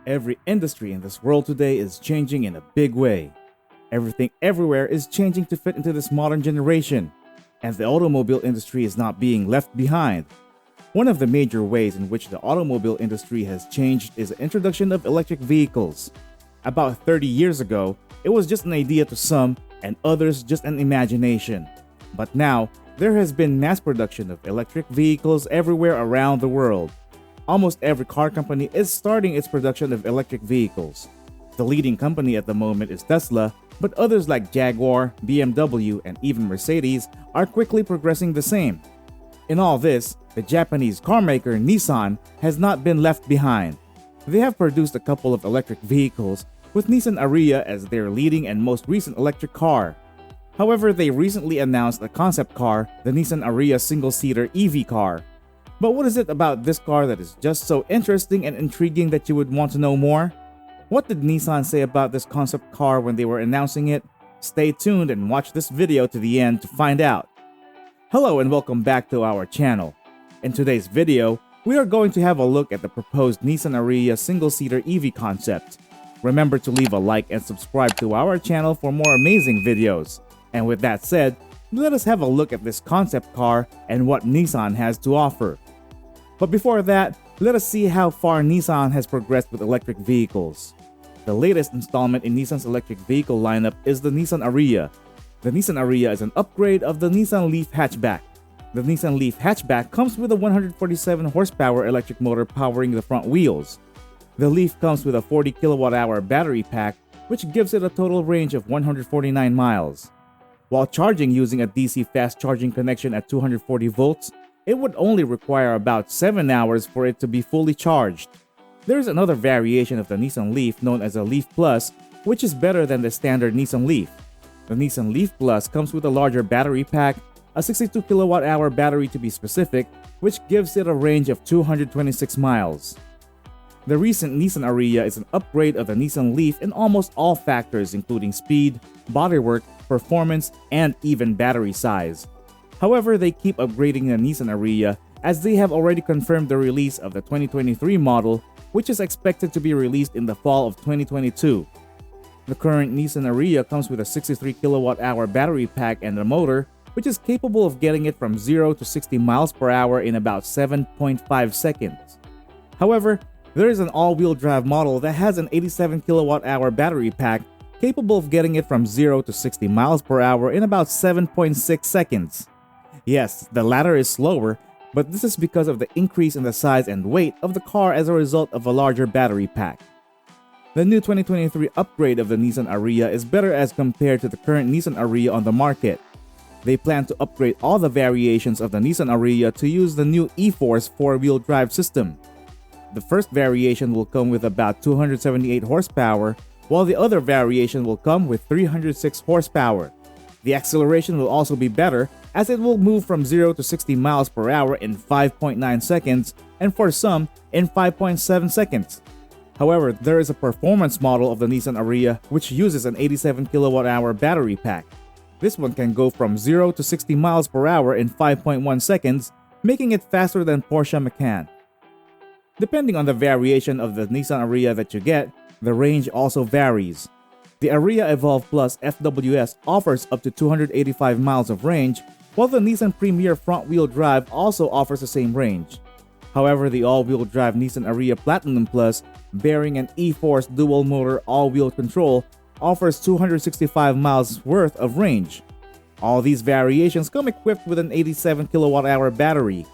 Every industry in this world today is changing in a big way. Everything everywhere is changing to fit into this modern generation, and the automobile industry is not being left behind. One of the major ways in which the automobile industry has changed is the introduction of electric vehicles. About 30 years ago, it was just an idea to some and others just an imagination. But now, there has been mass production of electric vehicles everywhere around the world. Almost every car company is starting its production of electric vehicles. The leading company at the moment is Tesla, but others like Jaguar, BMW, and even Mercedes are quickly progressing the same. In all this, the Japanese carmaker Nissan has not been left behind. They have produced a couple of electric vehicles, with Nissan Ariya as their leading and most recent electric car. However, they recently announced a concept car, the Nissan Ariya Single Seater EV car. But what is it about this car that is just so interesting and intriguing that you would want to know more? What did Nissan say about this concept car when they were announcing it? Stay tuned and watch this video to the end to find out. Hello and welcome back to our channel. In today's video, we are going to have a look at the proposed Nissan Ariya single-seater EV concept. Remember to leave a like and subscribe to our channel for more amazing videos. And with that said, let us have a look at this concept car and what Nissan has to offer. But before that, let us see how far Nissan has progressed with electric vehicles. The latest installment in Nissan's electric vehicle lineup is the Nissan Ariya. The Nissan Ariya is an upgrade of the Nissan Leaf hatchback. The Nissan Leaf hatchback comes with a 147 horsepower electric motor powering the front wheels. The Leaf comes with a 40 kilowatt-hour battery pack, which gives it a total range of 149 miles. While charging using a DC fast charging connection at 240 volts, it would only require about 7 hours for it to be fully charged. There is another variation of the Nissan Leaf known as a Leaf Plus, which is better than the standard Nissan Leaf. The Nissan Leaf Plus comes with a larger battery pack, a 62 kilowatt-hour battery to be specific, which gives it a range of 226 miles. The recent Nissan Ariya is an upgrade of the Nissan Leaf in almost all factors including speed, bodywork, performance, and even battery size. However, they keep upgrading the Nissan Ariya as they have already confirmed the release of the 2023 model, which is expected to be released in the fall of 2022. The current Nissan Ariya comes with a 63 kilowatt-hour battery pack and a motor, which is capable of getting it from 0 to 60 miles per hour in about 7.5 seconds. However, there is an all-wheel drive model that has an 87 kilowatt-hour battery pack capable of getting it from 0 to 60 miles per hour in about 7.6 seconds. Yes, the latter is slower, but this is because of the increase in the size and weight of the car as a result of a larger battery pack. The new 2023 upgrade of the Nissan Ariya is better as compared to the current Nissan Ariya on the market. They plan to upgrade all the variations of the Nissan Ariya to use the new e-Force 4-wheel drive system. The first variation will come with about 278 horsepower, while the other variation will come with 306 horsepower. The acceleration will also be better as it will move from 0 to 60 miles per hour in 5.9 seconds and for some in 5.7 seconds. However, there is a performance model of the Nissan Ariya which uses an 87 kilowatt-hour battery pack. This one can go from 0 to 60 miles per hour in 5.1 seconds, making it faster than Porsche Macan. Depending on the variation of the Nissan Ariya that you get, the range also varies. The Ariya Evolve Plus FWS offers up to 285 miles of range, while the Nissan Premier front-wheel drive also offers the same range. However, the all-wheel drive Nissan Ariya Platinum Plus, bearing an e-Force dual-motor all-wheel control, offers 265 miles worth of range. All these variations come equipped with an 87 kilowatt-hour battery.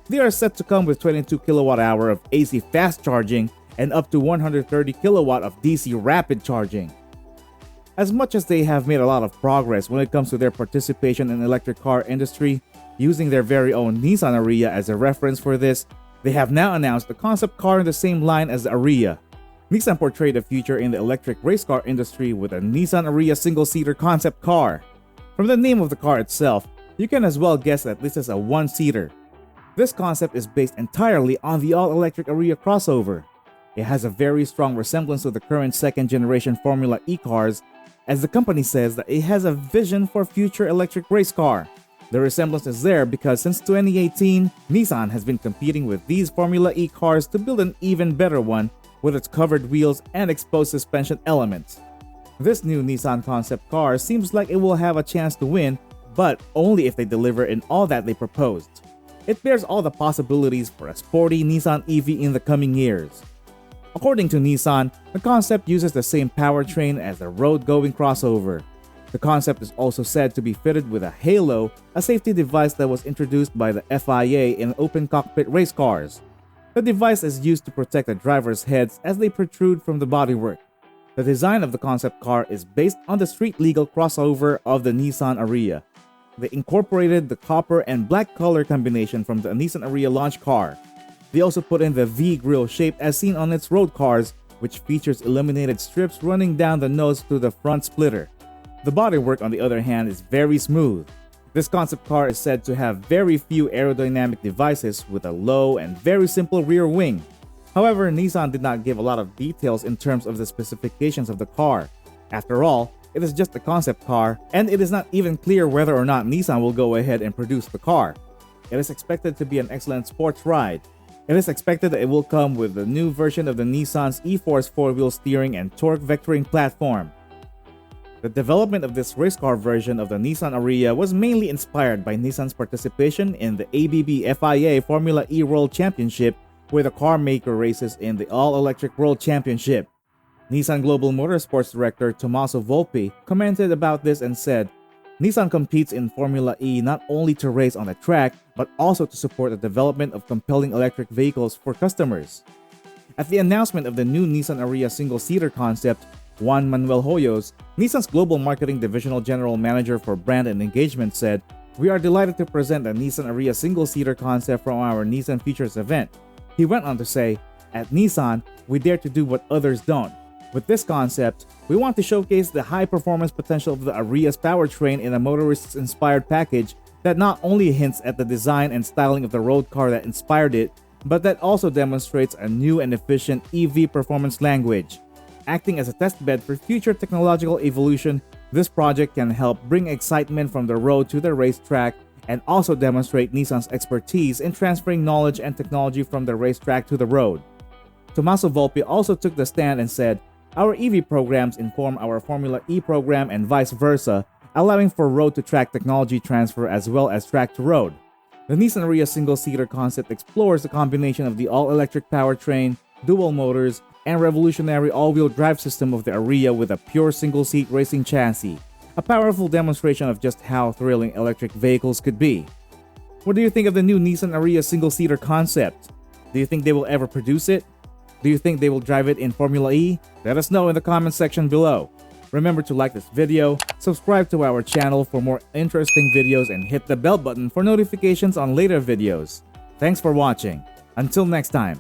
They are set to come with 22 kilowatt-hour of AC fast charging and up to 130 kilowatt of DC rapid charging. As much as they have made a lot of progress when it comes to their participation in the electric car industry, using their very own Nissan Ariya as a reference for this, they have now announced a concept car in the same line as the Ariya. Nissan portrayed a future in the electric race car industry with a Nissan Ariya single-seater concept car. From the name of the car itself, you can as well guess that this is a one-seater. This concept is based entirely on the all-electric Ariya crossover. It has a very strong resemblance to the current second-generation Formula E cars, as the company says that it has a vision for future electric race car. The resemblance is there because since 2018, Nissan has been competing with these Formula E cars to build an even better one, with its covered wheels and exposed suspension elements. This new Nissan concept car seems like it will have a chance to win, but only if they deliver in all that they proposed. It bears all the possibilities for a sporty Nissan EV in the coming years. According to Nissan, the concept uses the same powertrain as the road-going crossover. The concept is also said to be fitted with a halo, a safety device that was introduced by the FIA in open cockpit race cars. The device is used to protect the drivers' heads as they protrude from the bodywork. The design of the concept car is based on the street-legal crossover of the Nissan Ariya. They incorporated the copper and black color combination from the Nissan Ariya launch car. They also put in the V grille shape as seen on its road cars, which features illuminated strips running down the nose to the front splitter. The bodywork, on the other hand, is very smooth. This concept car is said to have very few aerodynamic devices with a low and very simple rear wing. However, Nissan did not give a lot of details in terms of the specifications of the car. After all, it is just a concept car, and it is not even clear whether or not Nissan will go ahead and produce the car. It is expected to be an excellent sports ride. It is expected that it will come with the new version of the Nissan's e-Force 4-wheel steering and torque vectoring platform. The development of this race car version of the Nissan Ariya was mainly inspired by Nissan's participation in the ABB FIA Formula E World Championship, where the car maker races in the All-Electric World Championship. Nissan Global Motorsports Director Tommaso Volpi commented about this and said, "Nissan competes in Formula E not only to race on the track, but also to support the development of compelling electric vehicles for customers." At the announcement of the new Nissan Ariya Single Seater Concept, Juan Manuel Hoyos, Nissan's Global Marketing Divisional General Manager for Brand and Engagement, said, "We are delighted to present the Nissan Ariya Single Seater Concept from our Nissan Futures event." He went on to say, "At Nissan, we dare to do what others don't. With this concept, we want to showcase the high performance potential of the Ariya's powertrain in a motorist-inspired package that not only hints at the design and styling of the road car that inspired it, but that also demonstrates a new and efficient EV performance language. Acting as a testbed for future technological evolution, this project can help bring excitement from the road to the racetrack and also demonstrate Nissan's expertise in transferring knowledge and technology from the racetrack to the road." Tommaso Volpi also took the stand and said, "Our EV programs inform our Formula E program and vice versa, allowing for road-to-track technology transfer as well as track-to-road." The Nissan Ariya single-seater concept explores the combination of the all-electric powertrain, dual motors, and revolutionary all-wheel drive system of the Ariya with a pure single-seat racing chassis, a powerful demonstration of just how thrilling electric vehicles could be. What do you think of the new Nissan Ariya single-seater concept? Do you think they will ever produce it? Do you think they will drive it in Formula E? Let us know in the comment section below. Remember to like this video, subscribe to our channel for more interesting videos, and hit the bell button for notifications on later videos. Thanks for watching. Until next time.